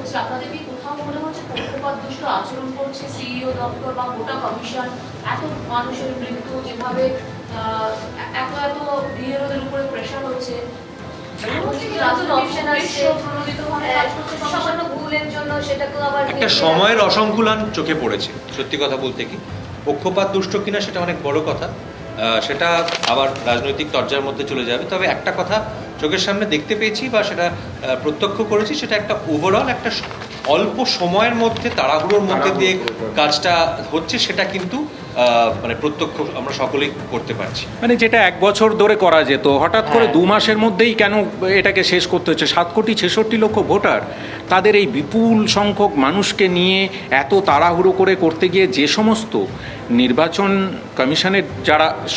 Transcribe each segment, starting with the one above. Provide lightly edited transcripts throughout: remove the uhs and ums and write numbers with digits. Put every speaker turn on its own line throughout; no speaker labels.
হচ্ছে, আপনাদের কি কোথাও মনে হচ্ছে পক্ষপাতদুষ্ট আচরণ করছে সিইও দপ্তর বা গোটা কমিশন? এত মানুষের মৃত্যু, যেভাবে এত এত বিএলওদের উপরে প্রেশার হচ্ছে,
একটা সময়ের অসংকুলন চোখে পড়েছে। সত্যি কথা বলতে কি পক্ষপাত দুষ্ট কিনা সেটা অনেক বড় কথা, সেটা আবার রাজনৈতিক তরজার মধ্যে চলে যাবে। তবে একটা কথা চোখের সামনে দেখতে পেয়েছি বা সেটা প্রত্যক্ষ করেছি, সেটা একটা ওভারঅল একটা অল্প সময়ের মধ্যে তাড়াহুড়োর মধ্যে দিয়ে কাজটা হচ্ছে, সেটা কিন্তু মানে প্রত্যক্ষ আমরা সকলেই করতে পারছি।
মানে যেটা 1 বছর ধরে করা যেত হঠাৎ করে 2 মাসের মধ্যেই কেন এটাকে শেষ করতে হচ্ছে? 7,66,00,000 ভোটার, তাদের এই বিপুল সংখ্যক মানুষকে নিয়ে এত তাড়াহুড়ো করে করতে গিয়ে যে সমস্ত নির্বাচন কমিশনের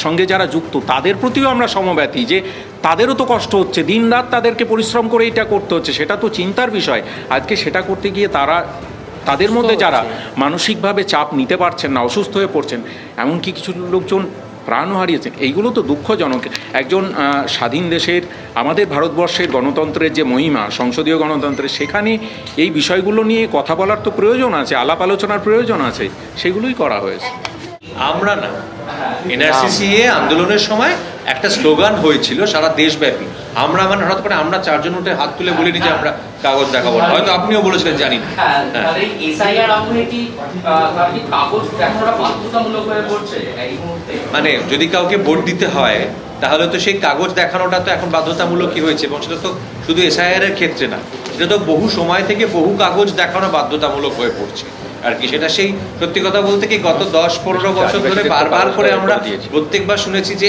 সঙ্গে যারা যুক্ত তাদের প্রতিও আমরা সমব্যথী, যে তাদেরও তো কষ্ট হচ্ছে, দিন রাত তাদেরকে পরিশ্রম করে এটা করতে হচ্ছে, সেটা তো চিন্তার বিষয়। আজকে সেটা করতে গিয়ে তাদের মধ্যে যারা মানসিকভাবে চাপ নিতে পারছেন না, অসুস্থ হয়ে পড়ছেন, এমনকি কিছু লোকজন প্রাণও হারিয়েছেন, এইগুলো তো দুঃখজনক। একজন স্বাধীন দেশের, আমাদের ভারতবর্ষের গণতন্ত্রের যে মহিমা, সংসদীয় গণতন্ত্রের, সেখানে এই বিষয়গুলো নিয়ে কথা বলার তো প্রয়োজন আছে, আলাপ আলোচনার প্রয়োজন আছে, সেগুলোই করা হয়েছে।
আমরা না, এনআরসিসিএ আন্দোলনের সময় একটা স্লোগান হয়েছিল সারা দেশব্যাপী, আমরা মানে হঠাৎ করে আমরা 4 জন উঠে হাত তুলে বলিনি যে আমরা কাগজ দেখাবো না, হয়তো আপনিও বলেছিলেন জানি না। মানে যদি কাউকে ভোট দিতে হয় তাহলে তো সেই কাগজ দেখানোটা তো এখন বাধ্যতামূলকই হয়েছে, এবং সেটা তো শুধু এসআইআর এর ক্ষেত্রে না, সেটা তো বহু সময় থেকে বহু কাগজ দেখানো বাধ্যতামূলক হয়ে পড়ছে আর কি। সেটা সেই সত্যি কথা বলতে কি গত 10-15 বছর ধরে বারবার করে আমরা প্রত্যেকবার শুনেছি যে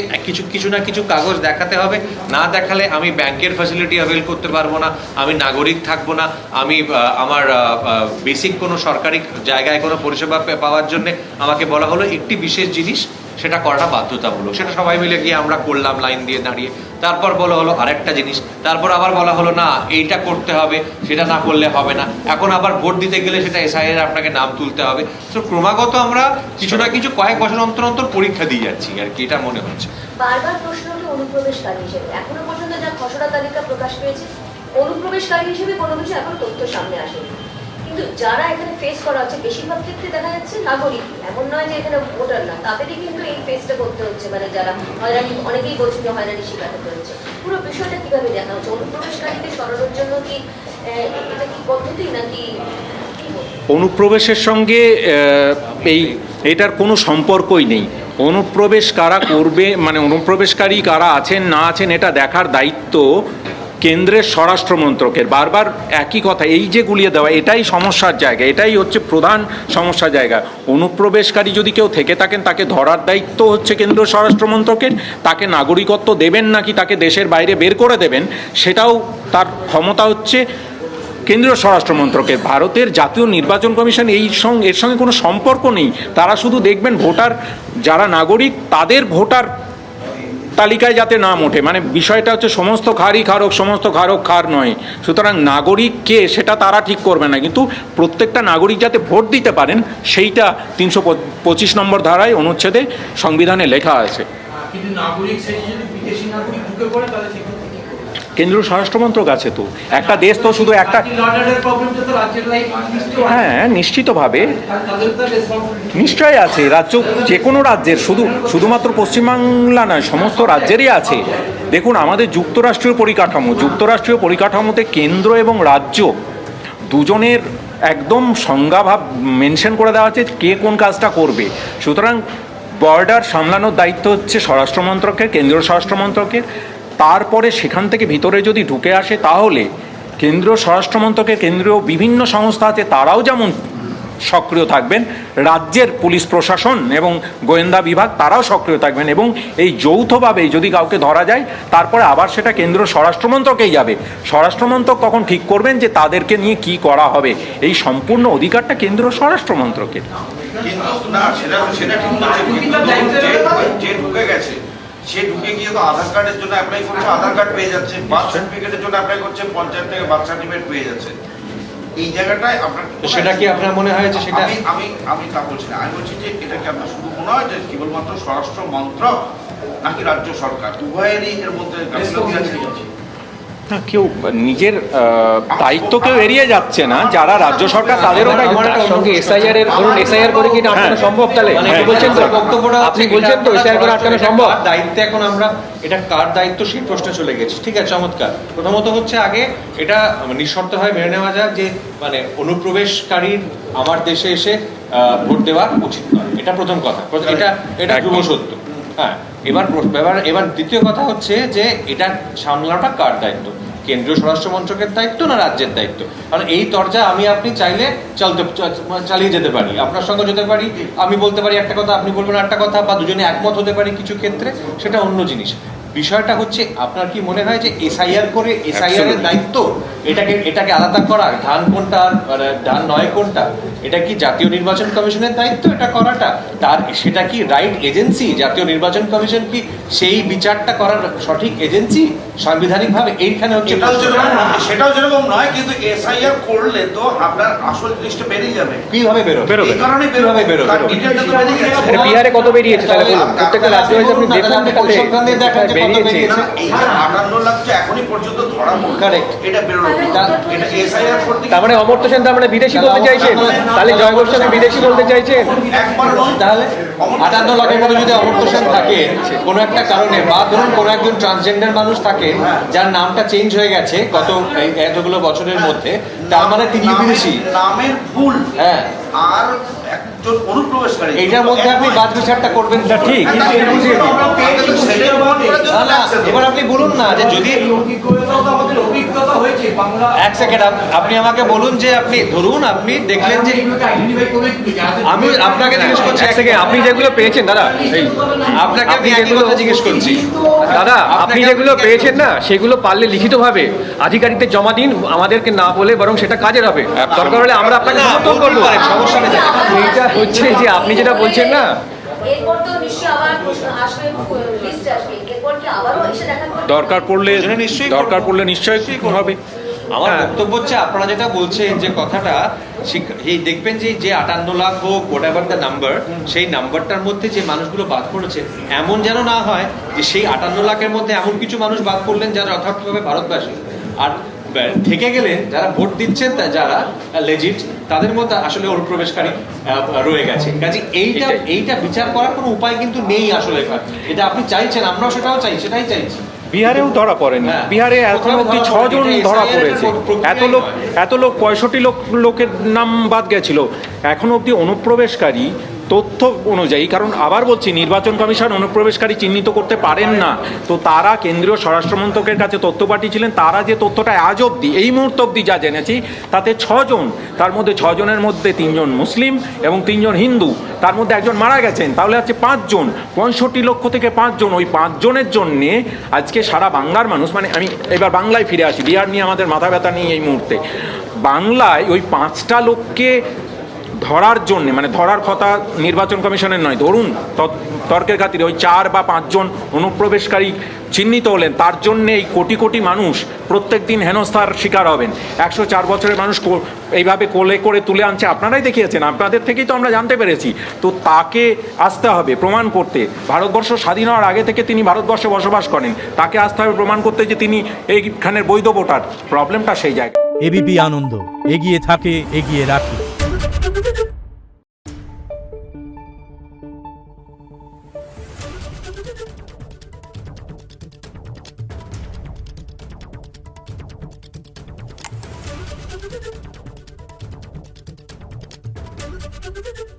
কিছু না কিছু কাগজ দেখাতে হবে, না দেখালে আমি ব্যাংকের ফ্যাসিলিটি অ্যাভেল করতে পারবো না, আমি নাগরিক থাকবো না, আমি আমার বেসিক কোনো সরকারি জায়গায় কোনো পরিষেবা পাওয়ার জন্য আমাকে বলা হলো একটি বিশেষ জিনিস সেটা করাটা বাধ্যতামূলক। সেটা সবাই মিলে গিয়ে আমরা করলাম লাইন দিয়ে দাঁড়িয়ে, তারপর বলা হলো আরেকটা জিনিস, তারপর আবার বলা হলো না এইটা করতে হবে, সেটা না করলে হবে না, এখন আবার ভোট দিতে গেলে সেটা এসআইআর আপনাকে নাম তুলতে হবে। তো ক্রমাগত আমরা কিছু না কিছু কয়েক বছর অন্তর অন্তর পরীক্ষা দিয়ে যাচ্ছি আর কি, এটা মনে হচ্ছে।
বারবার প্রশ্ন হলো অনুপ্রবেশকারী হিসেবে, এখনো পর্যন্ত যা খসড়া তালিকা প্রকাশ পেয়েছে, অনুপ্রবেশকারী হিসেবে কোনো কিছু এখন তথ্য সামনে আসেনি। কিন্তু যারা এখানে ফেস করা হচ্ছে বেশিরভাগ ক্ষেত্রে দেখা যাচ্ছে নাগরিক, এমন নয় যে এখানে ভোটার না, তাদেরই কিন্তু এই ফেসটা করতে হচ্ছে। মানে যারা হয়রানি, অনেকেই বলছে যে হয়রানি শিকার হতে হচ্ছে। পুরো বিষয়টা কিভাবে দেখা হচ্ছে? অনুপ্রবেশকারীদের সরানোর জন্য কি এটা কি পদ্ধতি নাকি?
অনুপ্রবেশের সঙ্গে এটার কোনো সম্পর্কই নেই। অনুপ্রবেশ কারা করবে, মানে অনুপ্রবেশকারী কারা আছেন না আছেন, এটা দেখার দায়িত্ব কেন্দ্রের স্বরাষ্ট্র মন্ত্রকের। বারবার একই কথা, এই যে গুলিয়ে দেওয়া, এটাই সমস্যার জায়গা, এটাই হচ্ছে প্রধান সমস্যার জায়গা। অনুপ্রবেশকারী যদি কেউ থেকে থাকেন তাকে ধরার দায়িত্ব হচ্ছে কেন্দ্রীয় স্বরাষ্ট্র মন্ত্রকের, তাকে নাগরিকত্ব দেবেন নাকি তাকে দেশের বাইরে বের করে দেবেন সেটাও তার ক্ষমতা হচ্ছে কেন্দ্রীয় স্বরাষ্ট্র মন্ত্রকের। ভারতের জাতীয় নির্বাচন কমিশন এর সঙ্গে কোনো সম্পর্ক নেই। তারা শুধু দেখবেন ভোটার যারা নাগরিক তাদের ভোটার তালিকায় যাতে নাম ওঠে, মানে বিষয়টা হচ্ছে সমস্ত খারই খারক, সমস্ত খারক খার নয়। সুতরাং নাগরিক কে সেটা তারা ঠিক করবে না, কিন্তু প্রত্যেকটা নাগরিক যাতে ভোট দিতে পারেন সেইটা 325 নম্বর ধারায় অনুচ্ছেদে সংবিধানে লেখা আছে। কেন্দ্রীয় স্বরাষ্ট্রমন্ত্রক আছে তো, একটা দেশ তো শুধু একটা, হ্যাঁ নিশ্চিতভাবে নিশ্চয়ই আছে। রাজ্য যে কোনো রাজ্যের, শুধুমাত্র পশ্চিমবাংলা নয়, সমস্ত রাজ্যেরই আছে। দেখুন আমাদের যুক্তরাষ্ট্রীয় পরিকাঠামোতে কেন্দ্র এবং রাজ্য দুজনের একদম সংজ্ঞাভাব মেনশন করে দেওয়া আছে কে কোন কাজটা করবে। সুতরাং বর্ডার সামলানোর দায়িত্ব হচ্ছে স্বরাষ্ট্রমন্ত্রকের, কেন্দ্রীয় স্বরাষ্ট্রমন্ত্রকের। তারপরে সেখান থেকে ভিতরে যদি ঢুকে আসে তাহলে কেন্দ্রীয় স্বরাষ্ট্রমন্ত্রকের কেন্দ্রীয় বিভিন্ন সংস্থা আছে, তারাও যেমন সক্রিয় থাকবেন, রাজ্যের পুলিশ প্রশাসন এবং গোয়েন্দা বিভাগ তারাও সক্রিয় থাকবেন, এবং এই যৌথভাবেই যদি কাউকে ধরা যায় তারপরে আবার সেটা কেন্দ্রীয় স্বরাষ্ট্রমন্ত্রকেই যাবে। স্বরাষ্ট্রমন্ত্রক তখন ঠিক করবেন যে তাদেরকে নিয়ে কি করা হবে। এই সম্পূর্ণ অধিকারটা কেন্দ্রীয় স্বরাষ্ট্রমন্ত্রকের।
সে ঢুকে গিয়ে তো আধার কার্ডের জন্য অ্যাপ্লাই করছে, আধার কার্ড পেয়ে যাচ্ছে, বার্থ সার্টিফিকেটের জন্য অ্যাপ্লাই করছে, পঞ্চায়েত থেকে বার্থ সার্টিফিকেট পেয়ে যাচ্ছে। এই জায়গাটায় আপনার
সেটা কি আপনার মনে হয় যে সেটা,
আমি তা বলছি না, আমি বলছি যে এটা কি আপনার শুধু মনে হয় যে কেবলমাত্র স্বরাষ্ট্র মন্ত্রক নাকি রাজ্য সরকার উভয়েরই এর মধ্যে গাফিলতি আছে?
না, কেউ নিজের দায়িত্ব কেউ এড়িয়ে যাচ্ছে না, যারা রাজ্য সরকার তাদেরও দায়িত্ব।
আমার একটা
তার সঙ্গে
অনুরোধ-
এসআইআর এর ধরুন এসআইআর করে কি এটা আটকানো
হ্যাঁ।
সম্ভব তাহলে
মানে
আপনি বলছেন তো
আমার বক্তব্যটা হচ্ছে
আপনি
এটা
বলছেন তো এসআইআর করে আটকানো
এটা
সম্ভব?
কার দায়িত্বে এখন আমরা এটা কার দায়িত্ব সেই প্রশ্নে চলে গেছি। ঠিক আছে, চমৎকার। প্রথমত হচ্ছে আগে এটা নিঃশর্ত হয় মেনে নেওয়া যাক যে মানে অনুপ্রবেশকারীর আমার দেশে এসে ভোট দেওয়া উচিত নয়, এটা প্রথম কথা। এটা এটা ধ্রুব সত্য। হ্যাঁ, এবার দ্বিতীয় কথা হচ্ছে যে এটা সামলানোটা কার দায়িত্ব, কেন্দ্রীয় স্বরাষ্ট্র মন্ত্রকের দায়িত্ব না রাজ্যের দায়িত্ব? কারণ এই দরজা আমি আপনি চাইলে চালিয়ে যেতে পারি, আপনার সঙ্গে যেতে পারি, আমি বলতে পারি একটা কথা, আপনি বলবেন একটা কথা, বা দুজনে একমত হতে পারি কিছু ক্ষেত্রে, সেটা অন্য জিনিস। বিষয়টা হচ্ছে আপনার কি মনে হয় যে এসআইআর করে এসআইআর এর দায়িত্ব এটাকে আলাদা করা, ধান কোনটা আর ধান নয় কোনটা, এটা কি জাতীয় নির্বাচন কমিশনের দায়িত্ব এটা করাটা? তার সেটা কি রাইট এজেন্সি? জাতীয় নির্বাচন কমিশন কি সেই বিচারটা করার সঠিক এজেন্সি সাংবিধানিকভাবে? এইখানে হচ্ছে
সেটাও যেরকম নয়, কিন্তু এসআইআর করলে তো আপনার আসল জিনিসটা বেরিয়ে যাবে।
কিভাবে বেরোবে?
এই কারণে
কিভাবে বেরোবে?
তার ডিটেইলটা তো বেরিয়ে গেছে।
আরে বিহারে কত বেরিয়েছে তাহলে বলুন, প্রত্যেকটা রাজ্য হয়েছে আপনি দেখুন তাতে
পরিসংখ্যান দিয়ে দেখান যে কত
বেরিয়েছে।
বেরিয়েছে।
না, এই যে 58 লাখ যে এখনই পর্যন্ত ধরা পড়লো,
Correct.
এটা বেরোলো না। এটা এসআইআর করতে
তার মানে অমর্ত্য সেন তার মানে বিদেশি বলতে চাইছেন, তাহলে জয় গোস্বামী বিদেশি বলতে চাইছেন?
একবার নয়।
তাহলে 58 লাখের মধ্যে যদি অমর্ত্য সেন থাকে কোনো একটা কারণে, বা ধরুন কোনো একজন ট্রান্সজেন্ডার মানুষ থাকে যার নামটা চেঞ্জ হয়ে গেছে গত এতগুলো বছরের মধ্যে, তার মানে তিনি বিদেশি।
নামের ভুল
হ্যাঁ,
আর একজন অনুপ্রবেশকারী,
এইটার মধ্যে আপনি বাদ বিচারটা করবেন না, ঠিক? না, না, এবার আপনি বলুন না যে যদি এক সেকেন্ড আপনি আমাকে বলুন যে আপনি ধরুন আপনি দেখলেন যে আমি আপনাকে জিজ্ঞেস করছি
এক সেকেন্ড, আপনি যেগুলো পেয়েছেন দাদা, এই
আপনাকে আমি
আপনি
একই
যেগুলো
কথা জিজ্ঞেস করছি
দাদা আপনি যেগুলো পেয়েছেন না সেগুলো পারলে লিখিতভাবে আধিকারিকদের জমা দিন, আমাদেরকে না বলে, বরং সেটা কাজের হবে। দরকার হলে আমরা আপনাকে
না,
সমর্থন
বলতে
করবো।
পারেন, সমস্যা নেই।
এইটা হচ্ছে যে আপনি যেটা বলছেন না,
এরপর তো নিশ্চয়ই আবার আসবে, লিস্ট আসবে, এরপর কি আবারও এসে দেখা করবে?
দরকার পড়লে
নিশ্চয়ই
দরকার পড়লে নিশ্চয়ই হবে।
আমার
হ্যাঁ।
বক্তব্য হচ্ছে আপনারা যেটা বলছেন যে কথাটা এই দেখবেন যে 58 লাখ হোক হোয়াট এভার দ্য নাম্বার, সেই নাম্বারটার মধ্যে যে মানুষগুলো বাদ পড়েছে এমন যেন না হয় যে সেই 58 লাখের মধ্যে এমন কিছু মানুষ বাদ পড়লেন যারা যথার্থভাবে ভারতবাসী, আর থেকে গেলেন যারা ভোট দিচ্ছেন যারা লেজিট, তাদের মধ্যে আসলে অনুপ্রবেশকারী রয়ে গেছে। কাজে এইটা বিচার করার কোনো উপায় কিন্তু নেই আসলে। এটা আপনি চাইছেন, আমরাও সেটাই চাইছি।
বিহারেও ধরা পড়েনি,
হ্যাঁ।
বিহারে এখন অব্দি
কোথাও
6 জন
এটা
ধরা
SIR এর
পড়েছে।
প্রক্রিয়াই
এত লোক 65 লোকের নাম বাদ গেছিল এখন অব্দি অনুপ্রবেশকারী তথ্য অনুযায়ী। কারণ আবার বলছি, নির্বাচন কমিশন অনুপ্রবেশকারী চিহ্নিত করতে পারেন না, তো তারা কেন্দ্রীয় স্বরাষ্ট্র মন্ত্রকের কাছে তথ্য পাঠিয়েছিলেন। তারা যে তথ্যটা আজ অব্দি এই মুহূর্ত অব্দি যা জেনেছি তাতে 6 জন, তার মধ্যে 6 জনের মধ্যে 3 জন মুসলিম এবং 3 জন হিন্দু, তার মধ্যে একজন মারা গেছেন, তাহলে আছে 5 জন। 65 লক্ষ থেকে 5 জন, ওই 5 জনের জন্যে আজকে সারা বাংলার মানুষ, মানে আমি এবার বাংলায় ফিরে আসি, বিহার নিয়ে আমাদের মাথা ব্যথা নেই এই মুহূর্তে। বাংলায় ওই 5টা লোককে ধরার জন্যে, মানে ধরার কথা নির্বাচন কমিশনের নয়, ধরুন তর্কের খাতিরে ওই 4 বা 5 জন অনুপ্রবেশকারী চিহ্নিত হলেন, তার জন্যে এই কোটি কোটি মানুষ প্রত্যেক দিন হেনস্থার শিকার হবেন। 104 বছরের মানুষ এইভাবে কোলে করে তুলে আনছে, আপনারাই দেখিয়েছেন, আপনাদের থেকেই তো আমরা জানতে পেরেছি। তো তাকে আসতে হবে প্রমাণ করতে, ভারতবর্ষ স্বাধীন হওয়ার আগে থেকে তিনি ভারতবর্ষে বসবাস করেন, তাকে আসতে হবে প্রমাণ করতে যে তিনি এইখানের বৈধ ভোটার। প্রবলেমটা সেই জায়গায়।
এবিপি আনন্দ, এগিয়ে থাকে, এগিয়ে রাখে।
Thank you.